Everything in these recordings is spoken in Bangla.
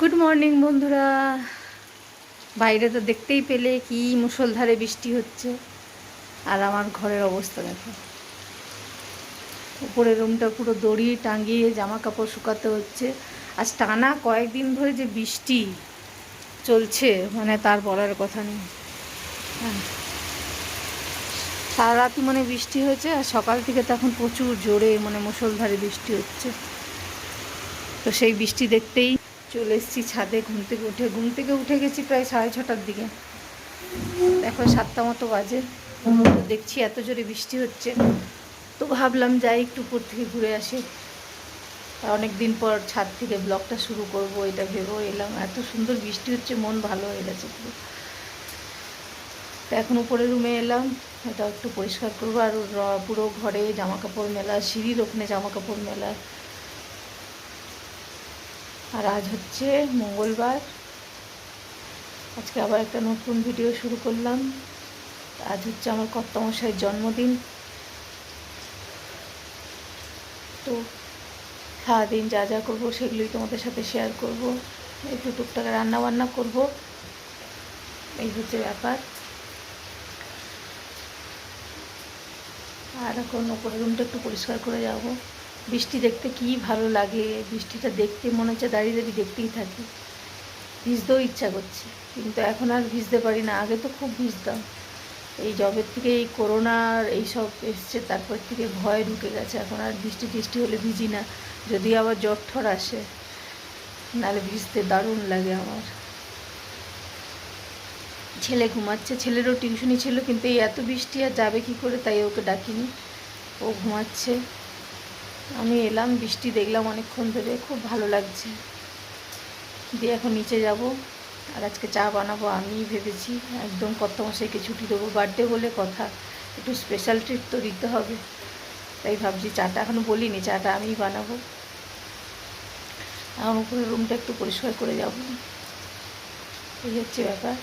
গুড মর্নিং বন্ধুরা। বাইরে তো দেখতেই পেলে কি মুষলধারে বৃষ্টি হচ্ছে, আর আমার ঘরের অবস্থা দেখো। উপরের রুমটা পুরো দড়ি টাঙিয়ে জামা কাপড় শুকাতে হচ্ছে। আজ টানা কয়েকদিন ধরে যে বৃষ্টি চলছে, মানে তার বলার কথা নেই। হ্যাঁ, সারা রাতই মানে বৃষ্টি হয়েছে, আর সকাল থেকে তো এখন প্রচুর জোরে মানে মুষলধারে বৃষ্টি হচ্ছে। তো সেই বৃষ্টি দেখতেই চলে এসেছি ছাদে। ঘুম থেকে উঠে গেছি প্রায় 6:30টার দিকে। দেখো 7টা মতো বাজে। তো দেখছি এত জোরে বৃষ্টি হচ্ছে, তো ভাবলাম যাই একটু উপর থেকে ঘুরে আসি। অনেক দিন পর ছাদ থেকে ব্লগটা শুরু করব এটা ভেবেও এলাম। এত সুন্দর বৃষ্টি হচ্ছে, মন ভালো হয়ে গেছে পুরো। তো এখন উপরে রুমে এলাম, এটা একটু পরিষ্কার করবো। আর পুরো ঘরে জামা কাপড় মেলা, সিঁড়ির ওখানে জামা কাপড় মেলা। আর আজ হচ্ছে মঙ্গলবার, আজকে আবার একটা নতুন ভিডিও শুরু করলাম। আজ হচ্ছে আমার কর্তামশাইয়ের জন্মদিন। তো সারাদিন যা যা করবো সেগুলোই তোমাদের সাথে শেয়ার করব। একটু টুকটাক রান্না বান্না করব, এই হচ্ছে ব্যাপার। আর এখন ওপরের রুমটা একটু পরিষ্কার করে যাব। বৃষ্টি দেখতে কি ভালো লাগে, বৃষ্টিটা দেখতে মনে হচ্ছে দাঁড়িয়ে দাঁড়িয়ে দেখতেই থাকি। ভিজতেও ইচ্ছা করছে, কিন্তু এখন আর ভিজতে পারি না। আগে তো খুব ভিজতাম। এই জবের থেকে এই করোনার এইসব এসছে, তারপর থেকে ভয় ঢুকে গেছে। এখন আর বৃষ্টি টিষ্টি হলে ভিজি না, যদি আবার জ্বর ঠর আসে। নাহলে ভিজতে দারুণ লাগে আমার। ছেলে ঘুমাচ্ছে, ছেলেরও টিউশনি ছিল, কিন্তু এই এত বৃষ্টি আর যাবে কি করে, তাই ওকে ডাকিনি। ও ঘুমাচ্ছে। আমি এলাম, বৃষ্টি দেখলাম অনেকক্ষণ ধরে, খুব ভালো লাগছে। দিয়ে এখন নিচে যাব। আর আজকে চা বানাবো আমি ভেবেছি। একদম কর্তামশাইকে ছুটি দেবো, বার্থডে বলে কথা, একটু স্পেশাল ট্রিট তো দিতে হবে। তাই ভাবছি চাটা এখনও বলিনি, চাটা আমিই বানাবো। এখন উপরে রুমটা একটু পরিষ্কার করে যাব, এই হচ্ছে ব্যাপার।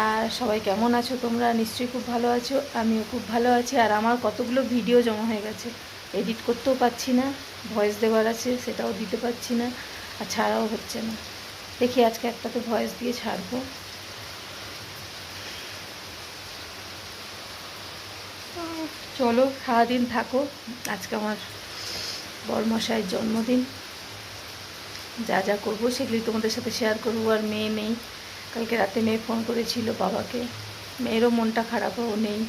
আর সবাই কেমন আছো তোমরা? নিশ্চয়ই খুব ভালো আছো, আমিও খুব ভালো আছি। আর আমার কতগুলো ভিডিও জমা হয়ে গেছে, এডিট করতেও পারছি না, ভয়েস দেওয়ার আছে সেটাও দিতে পারছি না, আর ছাড়াও হচ্ছে না। দেখি আজকে একটাতে ভয়েস দিয়ে ছাড়বো। চলো সারাদিন থাকো। আজকে আমার বড়মশাইয়ের জন্মদিন, যা যা করবো সেগুলি তোমাদের সাথে শেয়ার করবো। আর মেয়ে নেই, কালকে রাতে মেয়ে ফোন করেছিল বাবাকে, মেয়েরও মনটা খারাপ, ও নেই।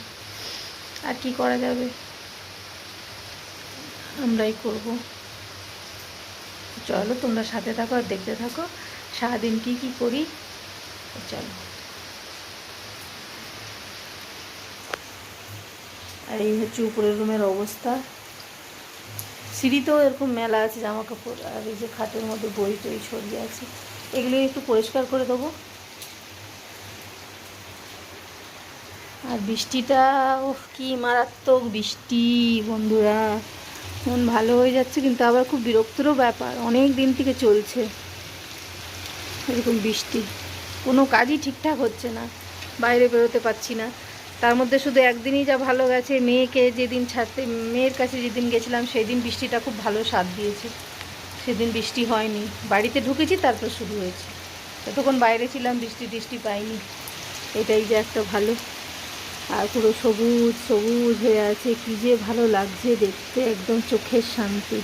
আর কি করা যাবে, আমরাই করব। চলো তোমরা সাথে থাকো আর দেখতে থাকো সারাদিন কি কি করি। চলো। আর এই হচ্ছে উপরের রুমের অবস্থা। সিঁড়িতেও এরকম মেলা আছে জামা কাপড়, আর এই যে খাটের মধ্যে বই টই ছড়িয়ে আছে, এগুলো একটু পরিষ্কার করে দেবো। আর বৃষ্টিটা, কি মারাত্মক বৃষ্টি বন্ধুরা। মন ভালো হয়ে যাচ্ছে, কিন্তু আবার খুব বিরক্তরও ব্যাপার। অনেক দিন থেকে চলছে এরকম বৃষ্টি, কোনো কাজই ঠিকঠাক হচ্ছে না, বাইরে বেরোতে পারছি না। তার মধ্যে শুধু একদিনই যা ভালো গেছে, মেয়েকে যেদিন ছাড়তে, মেয়ের কাছে যেদিন গেছিলাম সেই দিন বৃষ্টিটা খুব ভালো স্বাদ দিয়েছে। সেদিন বৃষ্টি হয়নি, বাড়িতে ঢুকেছি তারপর শুরু হয়েছে। ততক্ষণ বাইরে ছিলাম, বৃষ্টি টিষ্টি পাইনি, এটাই যে একটা ভালো। আর পুরো সবুজ সবুজ হয়ে আছে, কী যে ভালো লাগছে দেখতে, একদম চোখের শান্তি।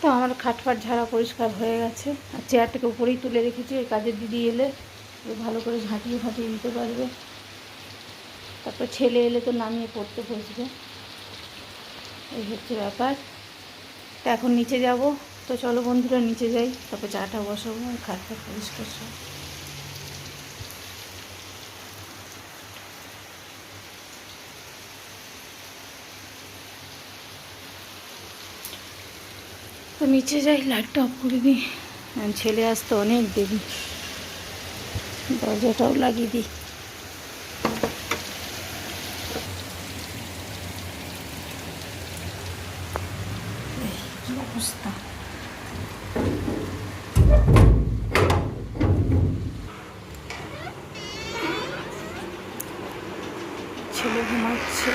তো আমার খাটফাট ঝাড়া পরিষ্কার হয়ে গেছে। আর চেয়ারটাকে উপরেই তুলে রেখেছি, ওই কাজের দিদি এলে ভালো করে ঝাঁটিয়ে ফাটিয়ে দিতে পারবে। তারপর ছেলে এলে তো নামিয়ে পড়তে বসবে, এই হচ্ছে ব্যাপার। তো এখন নিচে যাব। তো চলো বন্ধুরা নিচে যাই, তারপর চাটা বসাবো আর খাটফাট পরিষ্কার সব। তো নিচে যাই, লাইটটা অফ করে দিই, ছেলে আসতে অনেক দেরি। দরজাটাও লাগিয়ে দিই। অবস্থা, ছেলে ঘুমাচ্ছে।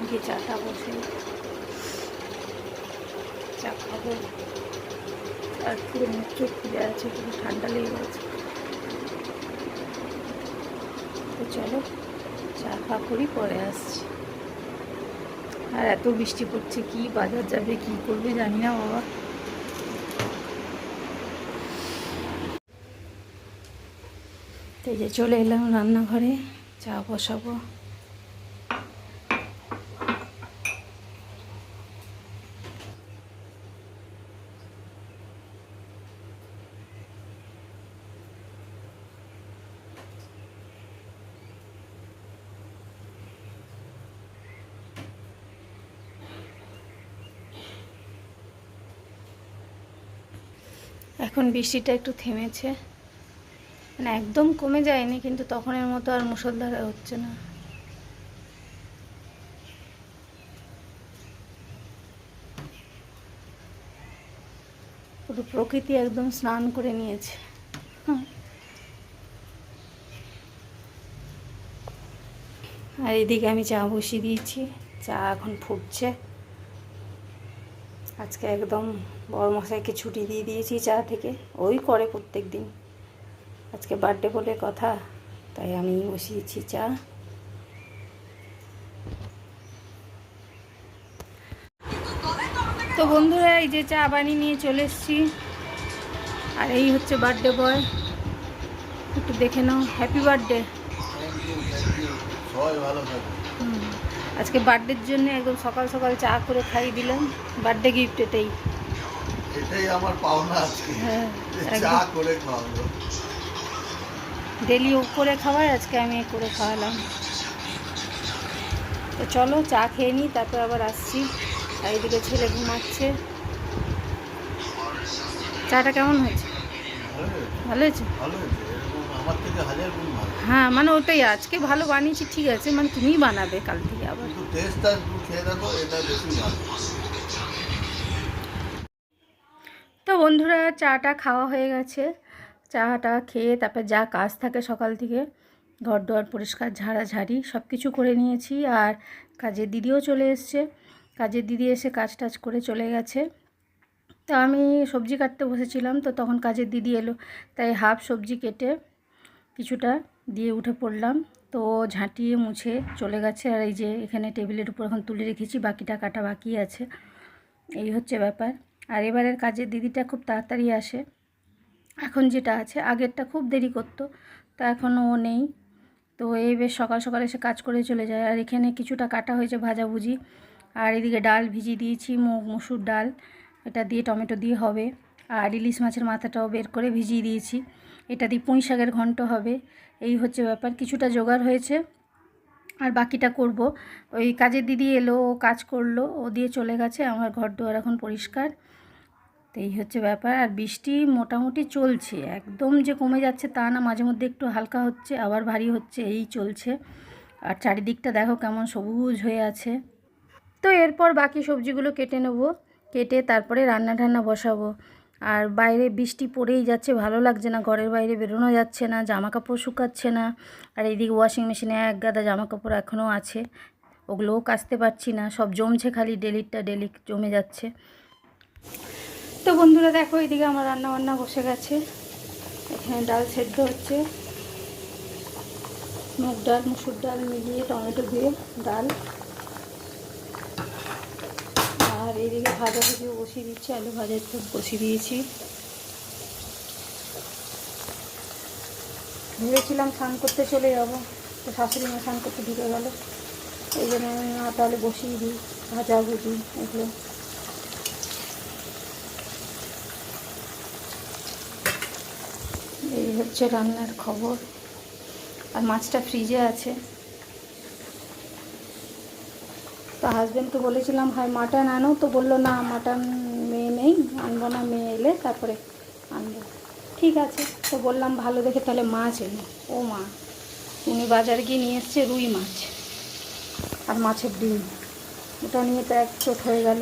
গিয়ে চাটা বসে চা খাবো। আর পুরো মুখ চোখ খুলে আছে, পুরো ঠান্ডা লেগে গেছে। তো চলো চা খা করি, পরে আসছি। আর এত বৃষ্টি পড়ছে, কি বাজার যাবে কি করবে জানি না বাবা। তো এই যে চলে এলাম রান্নাঘরে, চা বসাবো। এখন বৃষ্টিটা একটু থেমেছে, মানে একদম কমে যায়নি, কিন্তু তখনের মতো আর মুষলধারে হচ্ছে না। পুরো প্রকৃতি একদম স্নান করে নিয়েছে। আর এদিকে আমি চা বসিয়ে দিয়েছি, চা এখন ফুটছে। আজকে একদম বড়মশাইকে ছুটি দিয়ে দিয়েছি চা থেকে, ওই করে প্রত্যেক দিন। আজকে বার্থডে বলে কথা, তাই আমি বসিয়েছি চা। তো বন্ধুরা, এই যে চা বানিয়ে নিয়ে চলে এসেছি। আর এই হচ্ছে বার্থডে বয়, একটু দেখে নাও। Happy birthday. আজকে বার্থডের জন্য একদম সকাল সকাল চা করে খাইয়ে দিলাম, বার্থডে গিফট এটাই। এটাই আমার পাওনা আজকে। হ্যাঁ, চা করে খাওয়াবো। ডেলি ও করে খাওয়াই, আজকে আমি করে খাওয়ালাম। তো চলো চা খেয়ে নিই, তারপর আবার আসছি। আর এইদিকে ছেলে ঘুমাচ্ছে। চাটা কেমন হয়েছে? ভালো হয়েছে? হ্যাঁ, মানে ওটাই, আজকে ভালো বানিয়েছি ঠিক আছে, মানে তুমিই বানাবে কাল থেকে আবার। তো বন্ধুরা, চাটা খাওয়া হয়ে গেছে। চাটা খেয়ে তারপর যা কাজ থাকে সকাল থেকে, ঘর দুয়ার পরিষ্কার ঝাড়াঝাড়ি সব কিছু করে নিয়েছি। আর কাজের দিদিও চলে এসছে, কাজের দিদি এসে কাজ টাজ করে চলে গেছে। তো আমি সবজি কাটতে বসেছিলাম, তো তখন কাজের দিদি এলো, তাই হাফ সবজি কেটে কিছুটা দিয়ে উঠে পড়লাম। তো ঝাঁটিয়ে মুছে চলে গেছে। আর এই যে এখানে টেবিলের উপর এখন তুলে রেখেছি, বাকিটা কাটা বাকি আছে। এই হচ্ছে ব্যাপার। আর এবারের কাজের দিদিটা খুব তাড়াতাড়ি আসে, এখন যেটা আছে, আগেরটা খুব দেরি করতো, তো এখন ও নেই। তো এই বেশ সকাল সকাল এসে কাজ করে চলে যায়। আর এখানে কিছুটা কাটা হয়েছে ভাজাভুজি। আর এদিকে ডাল ভিজিয়ে দিয়েছি, মসুর ডাল, এটা দিয়ে টমেটো দিয়ে হবে। আর ইলিশ মাছের মাথাটাও বের করে ভিজিয়ে দিয়েছি, এটা দিয়ে পুঁই শাকের ঘন্ট হবে। এই হচ্ছে ব্যাপার, কিছুটা জোগাড় হয়েছে, আর বাকিটা করব। ওই কাজের দিদি এলো, ও কাজ করলো, ও দিয়ে চলে গেছে। আমার ঘর দুয়ার এখন পরিষ্কার। তো এই হচ্ছে ব্যাপার। আর বৃষ্টি মোটামুটি চলছে, একদম যে কমে যাচ্ছে তা না, মাঝে মধ্যে একটু হালকা হচ্ছে, আবার ভারী হচ্ছে, এই চলছে। আর চারিদিকটা দেখো কেমন সবুজ হয়ে আছে। তো এরপর বাকি সবজিগুলো কেটে নেব, কেটে তারপরে রান্না ঠান্না বসাবো। আর বাইরে বৃষ্টি পড়েই যাচ্ছে, ভালো লাগছে না, ঘরের বাইরে বেরোনো যাচ্ছে না, জামা কাপড় শুকাচ্ছে না। আর এইদিকে ওয়াশিং মেশিনে এক গাদা জামা কাপড় এখনও আছে, ওগুলোও কাচতে পারছি না, সব জমছে, খালি ডেলিটা ডেলি জমে যাচ্ছে। তো বন্ধুরা দেখো, এইদিকে আমার রান্না বান্না বসে গেছে। এখানে ডাল সেদ্ধ হচ্ছে, মুগ ডাল মুসুর ডাল মিলিয়ে টমেটো দিয়ে ডাল। আর এইদিকে ভাজাভুজিও বসিয়ে দিচ্ছি, আলু ভাজার তো বসিয়ে দিয়েছি। ভেবেছিলাম স্নান করতে চলে যাব, তো শাশুড়ি মা স্নান করতে ঢুকে গেল, এই জন্য তাহলে বসিয়ে দিই ভাজাভুজি এগুলো। এই হচ্ছে রান্নার খবর। আর মাছটা ফ্রিজে আছে, তো হাজব্যান্ডকে বলেছিলাম হয় মাটন আনো, তো বললো না মাটন মেয়ে নেই, আনবো না, মেয়ে এলে তারপরে আনবো। ঠিক আছে, তো বললাম ভালো দেখে তাহলে মাছ এনে। ও মা, উনি বাজারে গিয়ে নিয়ে এসছে রুই মাছ আর মাছের ডিম, ওটা নিয়ে তো এক চোট হয়ে গেল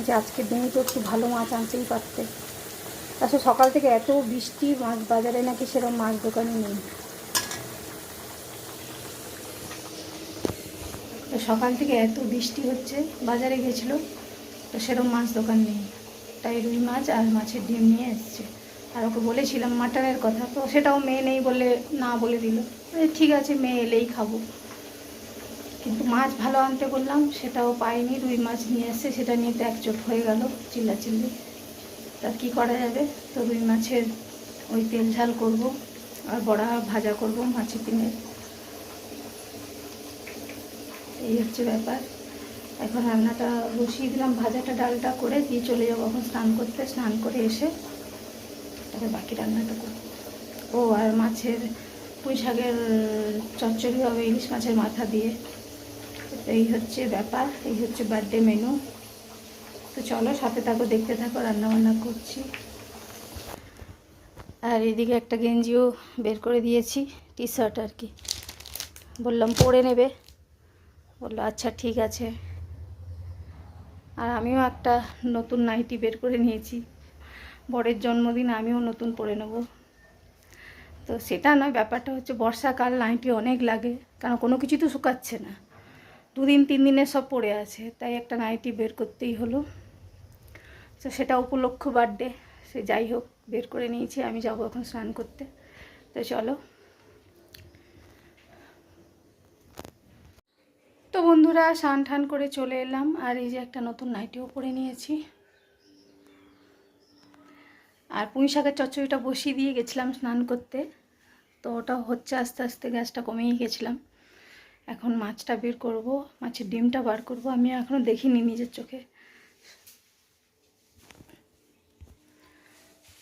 যে আজকের দিনে তো একটু ভালো মাছ আনতেই পারতে। আসলে সকাল থেকে এত বৃষ্টি, মাছ বাজারে নাকি সেরকম মাছ দোকানে নেই। তো সকাল থেকে এত বৃষ্টি হচ্ছে, বাজারে গেছিলো তো সেরকম মাছ দোকান নেই, তাই রুই মাছ আর মাছের ডিম নিয়ে এসছে। আর ওকে বলেছিলাম মাটনের কথা, তো সেটাও মেয়ে নেই বলে না বলে দিল। ঠিক আছে, মেয়ে এলেই খাবো। কিন্তু মাছ ভালো আনতে বললাম, সেটাও পাইনি। রুই মাছ নিয়ে এসছে, সেটা নিয়ে তো একচোট হয়ে গেল, চিল্লাচিল্লি। তা কী করা যাবে? তো রুই মাছের ওই তেল ঝাল করব আর বড়া ভাজা করব মাছের ডিমের। এই হচ্ছে ব্যাপার। এখন রান্নাটা বসিয়ে দিলাম, ভাজাটা ডালটা করে দিয়ে চলে যাবো এখন স্নান করতে। স্নান করে এসে তারপর বাকি রান্নাটা করব। ও আর মাছের পুঁই শাকের চচ্চড়ি হবে ইলিশ মাছের মাথা দিয়ে। এই হচ্ছে ব্যাপার, এই হচ্ছে বার্থডে মেনু। তো চলো সাথে থাকো, দেখতে থাকো, রান্নাবান্না করছি। আর এদিকে একটা গেঞ্জিও বের করে দিয়েছি, টি শার্ট আর কি। বললাম পরে নেবে, বললো আচ্ছা ঠিক আছে। আর আমিও একটা নতুন নাইটি বের করে নিয়েছি, বরের জন্মদিন আমিও নতুন পরে নেব। তো সেটা নয়, ব্যাপারটা হচ্ছে বর্ষাকাল নাইটি অনেক লাগে, কারণ কোনো কিছু তো শুকাচ্ছে না, 2-3 দিনের সব পড়ে আছে, তাই একটা নাইটি বের করতেই হলো। তো সেটা উপলক্ষ বার্থডে, সে যাই হোক বের করে নিয়েছি। আমি যাব এখন স্নান করতে, তো চলো। তো বন্ধুরা স্নান টান করে চলে এলাম, আর এই যে একটা নতুন নাইটিও পরে নিয়েছি। আর পুঁই শাকের চচ্চড়িটা বসিয়ে দিয়ে গেছিলাম স্নান করতে, তো ওটা হচ্ছে আস্তে আস্তে, গ্যাসটা কমিয়ে গেছিলাম। এখন মাছটা বের করব, মাছের ডিমটা বার করব। আমি এখনও দেখিনি নিজের চোখে,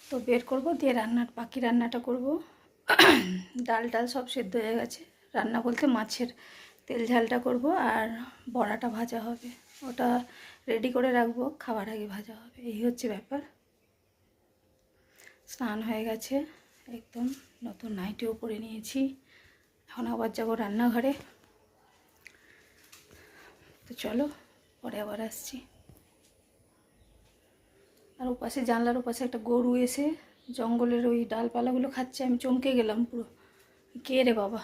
তো বের করব দিয়ে বাকি রান্নাটা করব। ডাল টাল সব সেদ্ধ হয়ে গেছে, রান্না বলতে মাছের তেল ঝালটা করব আর বড়াটা ভাজা হবে, ওটা রেডি করে রাখবো, খাবার আগে ভাজা হবে। এই হচ্ছে ব্যাপার। স্নান হয়ে গেছে একদম, নতুন নাইটিও পরে নিয়েছি। এখন আবার যাব রান্নাঘরে। তো চলো পরে আবার আসছি। আর ওপাশে জানলার ওপাশে একটা গরু এসে জঙ্গলের ওই ডালপালাগুলো খাচ্ছে, আমি চমকে গেলাম পুরো, কে রে বাবা।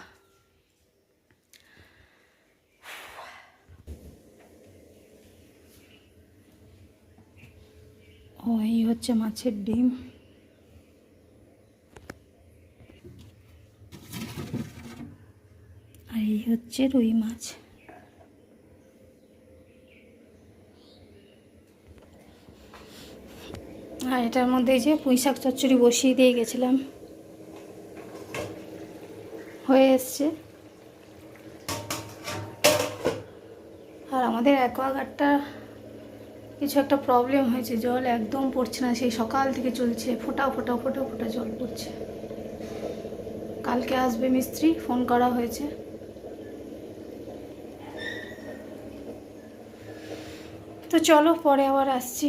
ও এই হচ্ছে মাছের ডিম, আর এই হচ্ছে রুই মাছ। আর এটার মধ্যে যে পুঁই শাক চচ্চড়ি বসিয়ে দিয়ে গেছিলাম, হয়ে এসছে। আর আমাদের অ্যাকোয়াগার্ডটা কিছু একটা প্রবলেম হয়েছে, জল একদম পড়ছে না, সেই সকাল থেকে চলছে, ফোটা ফোটা ফোটা ফোটা জল পড়ছে। কালকে আসবে মিস্ত্রি, ফোন করা হয়েছে। তো চলো পরে আবার আসছি।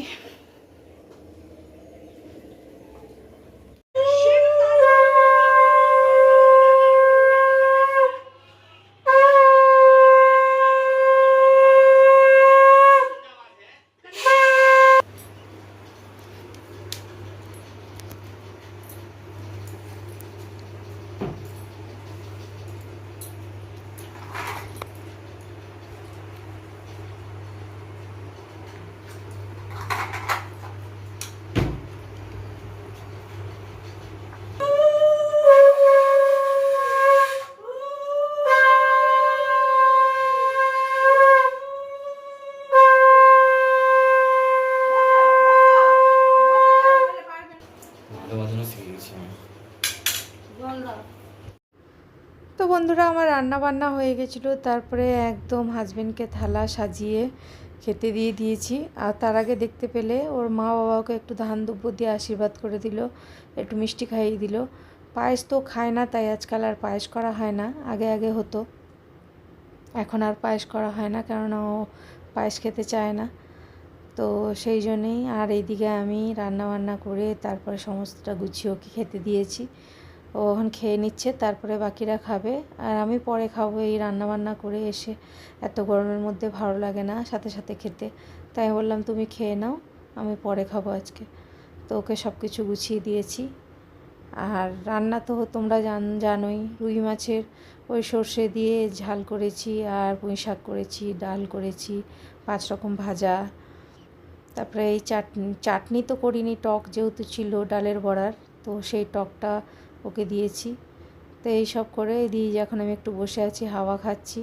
তো বন্ধুরা আমার রান্না বান্না হয়ে গেছিলো, তারপরে একদম হাজবেন্ডকে থালা সাজিয়ে খেতে দিয়ে দিয়েছি। আর তার আগে দেখতে পেলে ওর মা বাবাকে একটু ধান দুব্য দিয়ে আশীর্বাদ করে দিল, একটু মিষ্টি খাইয়ে দিল। পায়েস তো খায় না, তাই আজকাল আর পায়েস করা হয় না, আগে আগে হতো, এখন আর পায়েস করা হয় না, কেননা ও পায়েস খেতে চায় না। তো সেই জন্যেই। আর এইদিকে আমি রান্না বান্না করে তারপরে সমস্তটা গুছিয়ে ওকে খেতে দিয়েছি, ও এখন খেয়ে নিচ্ছে, তারপরে বাকিরা খাবে আর আমি পরে খাবো। এই রান্না বান্না করে এসে এত গরমের মধ্যে ভালো লাগে না সাথে সাথে খেতে, তাই বললাম তুমি খেয়ে নাও, আমি পরে খাবো আজকে। তো ওকে সব কিছু গুছিয়ে দিয়েছি। আর রান্না তো তোমরা জানোই, রুই মাছের ওই সর্ষে দিয়ে ঝাল করেছি, আর পুঁই শাক করেছি, ডাল করেছি, 5 রকম ভাজা। তারপরে এই চাটনি তো করিনি, টক যেহেতু ছিল ডালের বড়ার, তো সেই টকটা ওকে দিয়েছি। তো এই সব করে দিয়ে এখন আমি একটু বসে আছি, হাওয়া খাচ্ছি,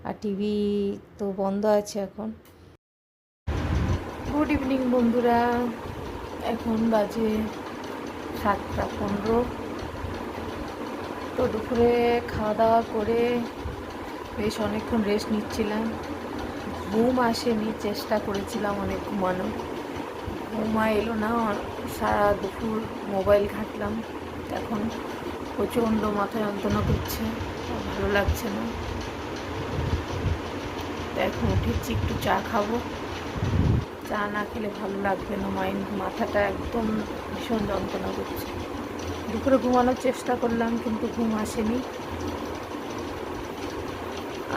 আর টিভি তো বন্ধ আছে এখন। গুড ইভিনিং বন্ধুরা, এখন বাজে 7:15। তো দুপুরে খাওয়া দাওয়া করে বেশ অনেকক্ষণ রেস্ট নিচ্ছিলাম। ঘুম আসেনি, চেষ্টা করেছিলাম অনেক ঘুমানো, ঘুমা এলো না। সারা দুপুর মোবাইল ঘাঁটলাম, এখন প্রচণ্ড মাথা যন্ত্রণা করছে, ভালো লাগছে না। তো এখন উঠেছি, একটু চা খাবো, চা না খেলে ভালো লাগবে না, মাথাটা একদম ভীষণ যন্ত্রণা করছে। দুপুরে ঘুমানোর চেষ্টা করলাম কিন্তু ঘুম আসেনি।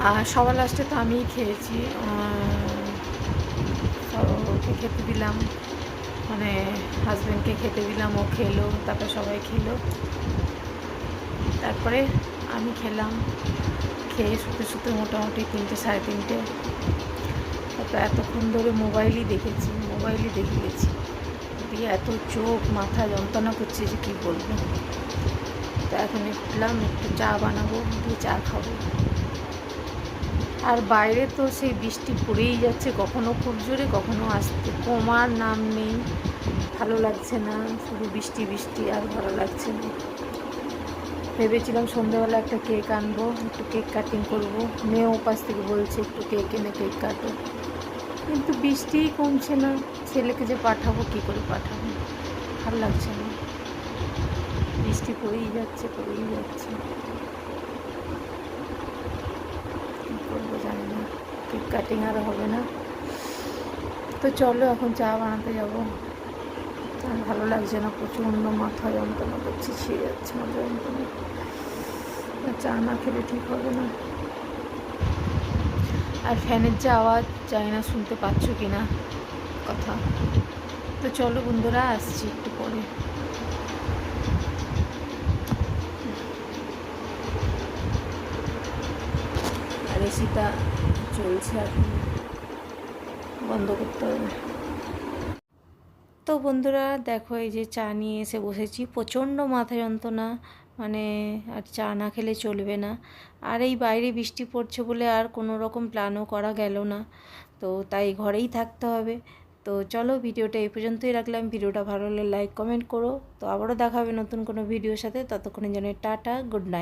আর সবার লাস্টে তো আমিই খেয়েছি, ওকে খেতে দিলাম, মানে হাজব্যান্ডকে খেতে দিলাম, ও খেলো, তারপরে সবাই খেলো, তারপরে আমি খেলাম। খেয়ে শুতে শুতে মোটামুটি 3টে, 3:30। তারপরে এতক্ষণ ধরে মোবাইলই দেখে গেছি, দিয়ে এত চোখ মাথা যন্ত্রণা করছে যে কী বলবো। তো এখন উঠলাম, একটু চা বানাবো, দিয়ে চা খাবো। আর বাইরে তো সেই বৃষ্টি পড়েই যাচ্ছে, কখনো খুব জোরে, কখনো আসতে, কমার নাম নেই। ভালো লাগছে না, শুধু বৃষ্টি বৃষ্টি, আর ভালো লাগছে না। ভেবেছিলাম সন্ধ্যেবেলা একটা কেক আনবো, একটু কেক কাটিং করবো, মেয়ে ওপাশ থেকে বলছে একটু কেক এনে কেক কাটো, কিন্তু বৃষ্টিই কমছে না। ছেলেকে যে পাঠাবো, কী করে পাঠাবো, ভালো লাগছে না, বৃষ্টি পড়েই যাচ্ছে। কী করবো জানি না, কেক কাটিং আর হবে না। তো চলো এখন চা বানাতে যাবো। আর ভালো লাগছে না, প্রচণ্ড মাথা যন্ত্রণা করছে, ছিঁড়ে যাচ্ছে মাথা যন্ত্রণা, চা না খেলে ঠিক হবে না। আর ফ্যানের যে আওয়াজ, জানি না শুনতে পাচ্ছ কি না কথা। তো চলো বন্ধুরা, আসছি একটু পরে। আর এসিটা চলছে, এখন বন্ধ করতে হবে। তো বন্ধুরা দেখো, এই যে চা নিয়ে এসে বসেছি, প্রচণ্ড মাথা যন্ত্রণা, মানে আর চা না খেলে চলবে না। আর এই বাইরে বৃষ্টি পড়ছে বলে আর কোনো রকম প্ল্যানও করা গেল না, তো তাই ঘরেই থাকতে হবে। তো চলো, ভিডিওটা এই পর্যন্তই রাখলাম। ভিডিওটা ভালো হলে লাইক কমেন্ট করো। তো আবারও দেখা হবে নতুন কোনো ভিডিওর সাথে, ততক্ষণে যেন টাটা, গুড নাইট।